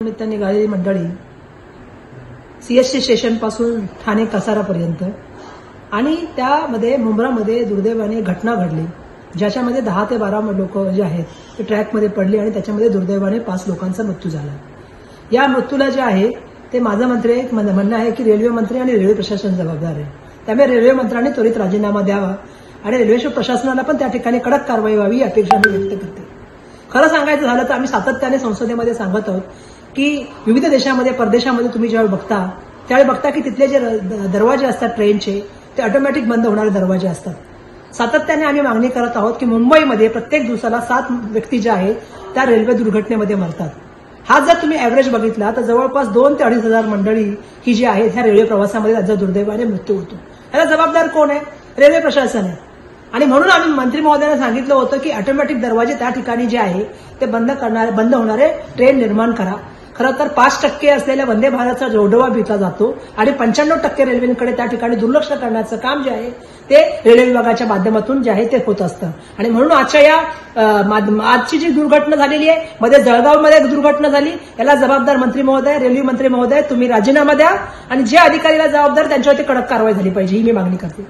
निमित्ताने निघालेली मंडळी सीएसटी स्टेशन पासून ठाणे कसारापर्यंत आणि त्यामध्ये मुंब्रामध्ये दुर्दैवाने घटना घडली, ज्याच्यामध्ये 10 ते 12 लोक जे आहेत ते ट्रॅकमध्ये पडली आणि त्याच्यामध्ये दुर्दैवाने 5 लोकांचा मृत्यू झाला। या मृत्यूला जे आहे ते माझं म्हणणं आहे की रेल्वे मंत्री आणि रेल्वे प्रशासन जबाबदार आहे। त्यामुळे रेल्वे मंत्र्यांनी त्वरित राजीनामा द्यावा आणि रेल्वे प्रशासनाला पण त्या ठिकाणी कडक कारवाई व्हावी ही अपेक्षा मी व्यक्त करते। खरं सांगायचं झालं तर आम्ही सातत्याने संसदेमध्ये सांगत आहोत की विविध देशांमध्ये परदेशामध्ये तुम्ही ज्यावेळी बघता त्यावेळी बघता की तिथले जे दरवाजे असतात ट्रेनचे ते ऑटोमॅटिक बंद होणारे दरवाजे असतात। सातत्याने आम्ही मागणी करत आहोत की मुंबईमध्ये प्रत्येक दिवसाला 7 व्यक्ती ज्या आहेत त्या रेल्वे दुर्घटनेमध्ये मरतात। हा जर तुम्ही ॲव्हरेज बघितला तर जवळपास 2 ते 2.5 हजार मंडळी ही जी आहेत ह्या रेल्वे प्रवासामध्ये त्यांचा दुर्दैवाने मृत्यू होतो। याला जबाबदार कोण आहे? रेल्वे प्रशासन आहे। आणि म्हणून आम्ही मंत्री महोदयांना सांगितलं होतं की ऑटोमॅटिक दरवाजे त्या ठिकाणी जे आहे ते बंद होणारे ट्रेन निर्माण करा। खरं तर 5% असलेल्या वंदे भारतचा जोडवा घेतला जातो आणि 95% रेल्वेकडे त्या ठिकाणी दुर्लक्ष करण्याचं काम जे आहे ते रेल्वे विभागाच्या माध्यमातून जे आहे ते होत असतं। आणि म्हणून आजची जी दुर्घटना झालेली आहे, मध्ये जळगावमध्ये एक दुर्घटना झाली, याला जबाबदार मंत्री महोदय, रेल्वे मंत्री महोदय तुम्ही राजीनामा द्या आणि जे अधिकारीला जबाबदार त्यांच्यावरती कडक कारवाई झाली पाहिजे ही मी मागणी करते।